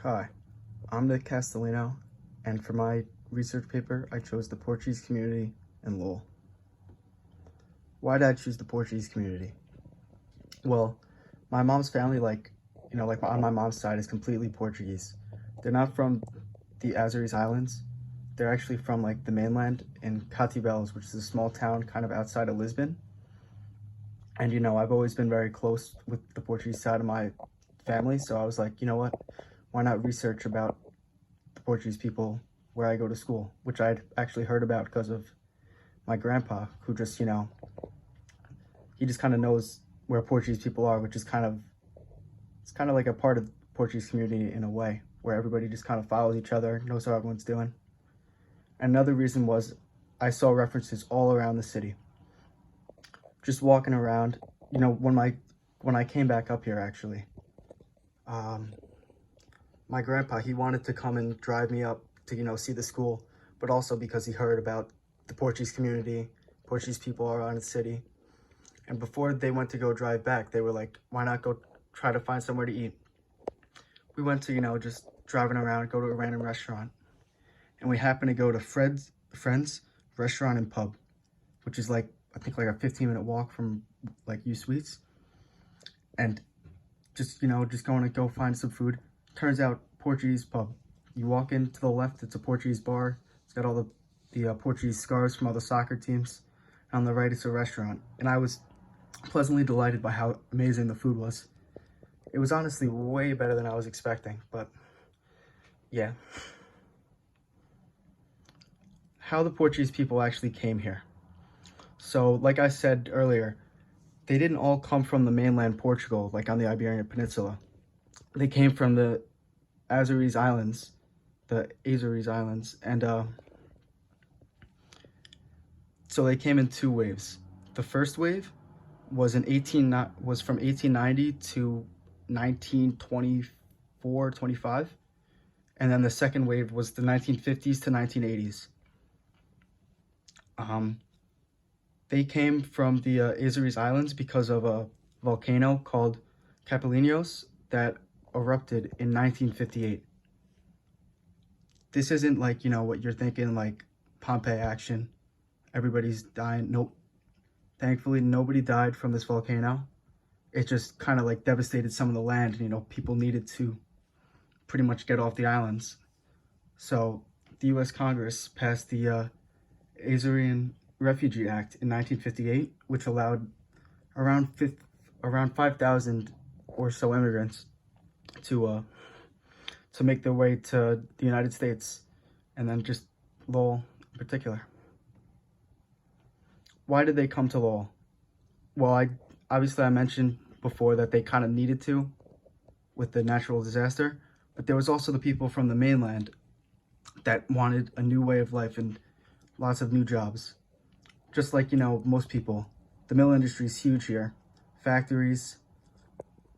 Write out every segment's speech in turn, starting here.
Hi, I'm Nick Castellino, and for my research paper, I chose the Portuguese community in Lowell. Why did I choose the Portuguese community? Well, my mom's family, on my mom's side, is completely Portuguese. They're not from the Azores Islands. They're actually from the mainland in Cativelos, which is a small town kind of outside of Lisbon. And I've always been very close with the Portuguese side of my family, so I was like, you know what? Why not research about the Portuguese people where I go to school, which I'd actually heard about because of my grandpa, who just, he just kind of knows where Portuguese people are, which is it's kind of like a part of the Portuguese community in a way, where everybody just kind of follows each other, knows how everyone's doing. Another reason was I saw references all around the city. Just walking around, when I came back up here, actually, my grandpa, he wanted to come and drive me up to, see the school, but also because he heard about the Portuguese community, Portuguese people around the city. And before they went to go drive back, they were like, why not go try to find somewhere to eat? We went to, just driving around, go to a random restaurant. And we happened to go to Friend's Restaurant and Pub, which is I think a 15-minute walk from U Suites. And just going to go find some food. Turns out Portuguese pub. You walk in to the left, it's a Portuguese bar. It's got all the Portuguese scarves from all the soccer teams. And on the right, it's a restaurant. And I was pleasantly delighted by how amazing the food was. It was honestly way better than I was expecting, but yeah. How the Portuguese people actually came here. So, like I said earlier, they didn't all come from the mainland Portugal, like on the Iberian Peninsula. They came from the Azores Islands, and so they came in two waves. The first wave was from 1890 to 1924, 25, and then the second wave was the 1950s to 1980s. They came from the Azores Islands because of a volcano called Capelinos that erupted in 1958. This isn't what you're thinking, Pompeii action. Everybody's dying. Nope. Thankfully, nobody died from this volcano. It just kind of devastated some of the land. People needed to pretty much get off the islands. So the U.S. Congress passed the Azorean Refugee Act in 1958, which allowed around 5,000 or so immigrants to make their way to the United States, and then just Lowell in particular. Why did they come to Lowell? Well, I mentioned before that they kind of needed to with the natural disaster, but there was also the people from the mainland that wanted a new way of life and lots of new jobs. Just like, most people, the mill industry is huge here. Factories,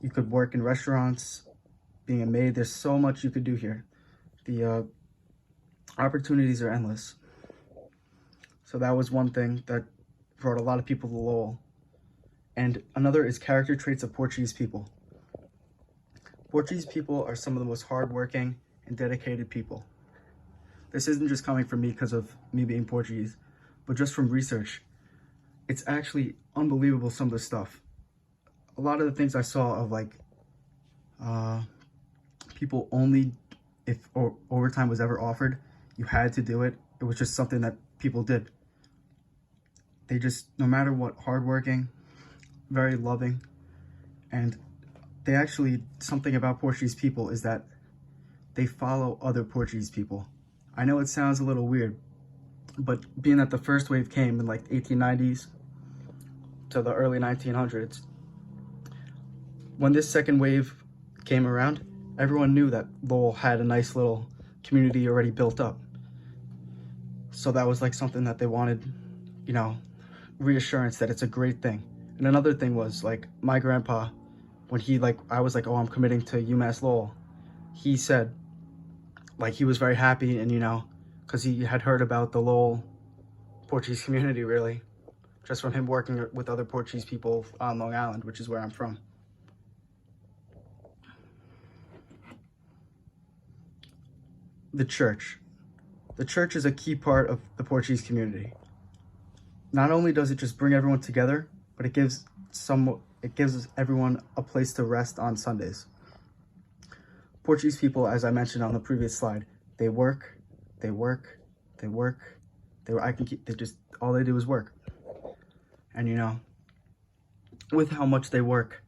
you could work in restaurants, being a maid, there's so much you could do here. The opportunities are endless. So that was one thing that brought a lot of people to Lowell. And another is character traits of Portuguese people. Portuguese people are some of the most hardworking and dedicated people. This isn't just coming from me because of me being Portuguese, but just from research. It's actually unbelievable, some of the stuff. A lot of the things I saw of people only, if overtime was ever offered, you had to do it. It was just something that people did. They just, no matter what, hardworking, very loving, and they actually, something about Portuguese people is that they follow other Portuguese people. I know it sounds a little weird, but being that the first wave came in 1890s to the early 1900s, when this second wave came around, everyone knew that Lowell had a nice little community already built up. So that was something that they wanted, reassurance that it's a great thing. And another thing was my grandpa, when he I was oh, I'm committing to UMass Lowell, he said he was very happy, and because he had heard about the Lowell Portuguese community, really, just from him working with other Portuguese people on Long Island, which is where I'm from. the church. The church is a key part of the Portuguese community. Not only does it just bring everyone together, but it gives everyone a place to rest on Sundays. Portuguese people, as I mentioned on the previous slide, they work, they work, they work. All they do is work. And you know, with how much they work,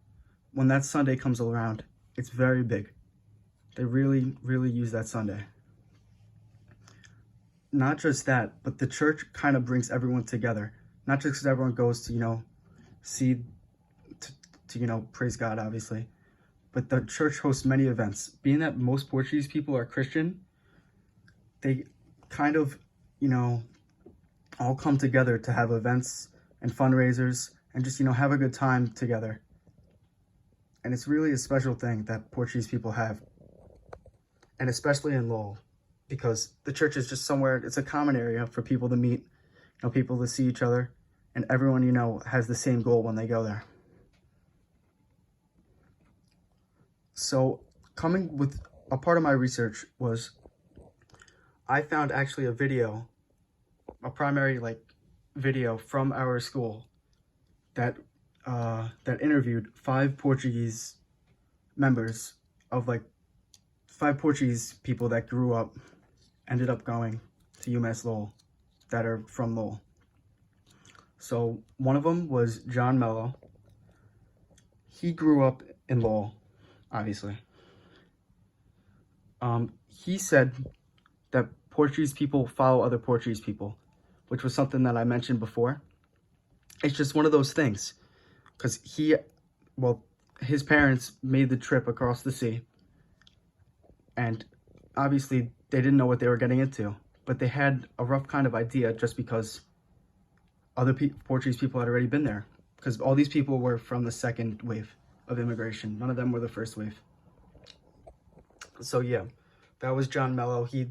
when that Sunday comes around, it's very big. They really, really use that Sunday. Not just that, but the church kind of brings everyone together. Not just because everyone goes to, praise God, obviously. But the church hosts many events. Being that most Portuguese people are Christian, they kind of, all come together to have events and fundraisers and just, have a good time together. And it's really a special thing that Portuguese people have. And especially in Lowell, because the church is just somewhere, it's a common area for people to meet, people to see each other, and everyone, has the same goal when they go there. So coming with a part of my research was I found actually a primary video from our school that interviewed 5 Portuguese members of 5 Portuguese people that ended up going to UMass Lowell, that are from Lowell. So one of them was John Mello. He grew up in Lowell, obviously. He said that Portuguese people follow other Portuguese people, which was something that I mentioned before. It's just one of those things, because his parents made the trip across the sea, and obviously they didn't know what they were getting into, but they had a rough kind of idea just because other Portuguese people had already been there, because all these people were from the second wave of immigration. None of them were the first wave. So yeah, that was John Mello. He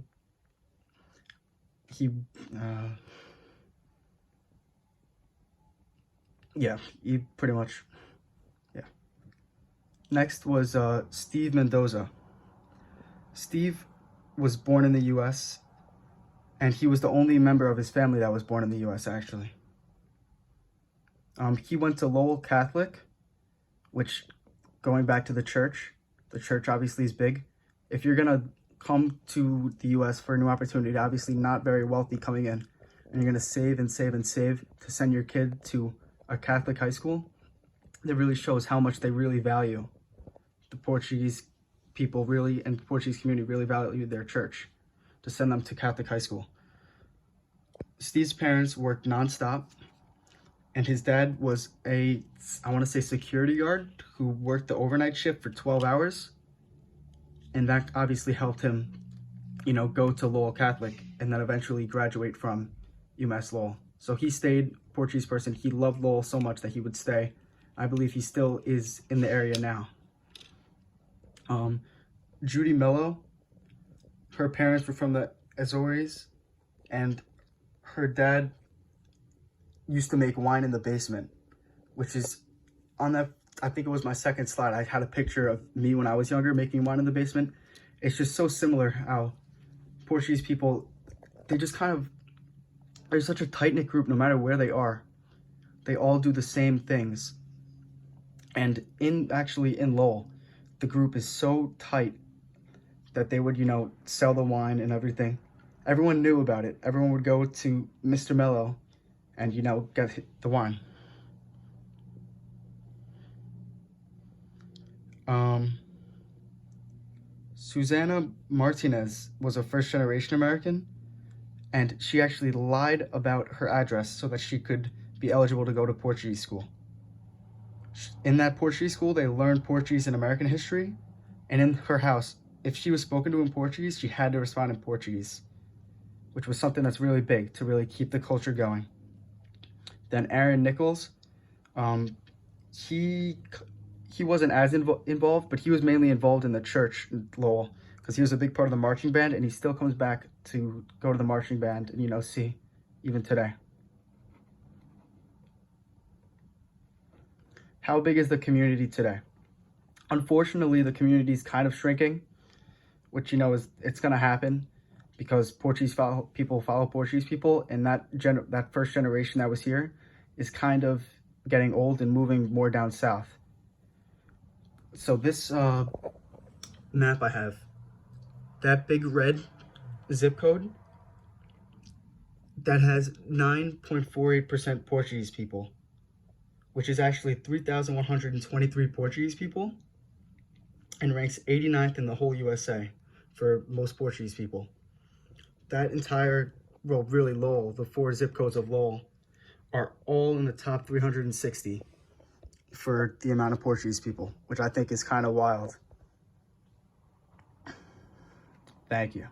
pretty much, yeah. Next was Steve Mendoza. Steve was born in the U.S., and he was the only member of his family that was born in the U.S., actually. He went to Lowell Catholic, which, going back to the church obviously is big. If you're going to come to the U.S. for a new opportunity, obviously not very wealthy coming in, and you're going to save and save and save to send your kid to a Catholic high school, that really shows how much they really value the Portuguese people and the Portuguese community really value their church to send them to Catholic high school. Steve's parents worked nonstop, and his dad was security guard who worked the overnight shift for 12 hours. And that obviously helped him, go to Lowell Catholic and then eventually graduate from UMass Lowell. So he stayed, Portuguese person. He loved Lowell so much that he would stay. I believe he still is in the area now. Judy Mello, her parents were from the Azores, and her dad used to make wine in the basement, which is on that, I think it was my second slide. I had a picture of me when I was younger making wine in the basement. It's just so similar how Portuguese people, they're such a tight-knit group no matter where they are. They all do the same things. And in Lowell, the group is so tight that they would, sell the wine and everything. Everyone knew about it. Everyone would go to Mr. Mello and, get the wine. Susana Martinez was a first-generation American, and she actually lied about her address so that she could be eligible to go to Portuguese school. In that Portuguese school, they learned Portuguese and American history, and in her house, if she was spoken to in Portuguese, she had to respond in Portuguese, which was something that's really big to really keep the culture going. Then Aaron Nichols, he wasn't as involved, but he was mainly involved in the church in Lowell because he was a big part of the marching band, and he still comes back to go to the marching band and, see, even today. How big is the community today? Unfortunately, the community is kind of shrinking, which, it's going to happen. because people follow Portuguese people, and that first generation that was here is kind of getting old and moving more down south. So this map I have, that big red zip code, that has 9.48% Portuguese people, which is actually 3,123 Portuguese people, and ranks 89th in the whole USA for most Portuguese people. That entire, well, really Lowell, the 4 zip codes of Lowell, are all in the top 360 for the amount of Portuguese people, which I think is kind of wild. Thank you.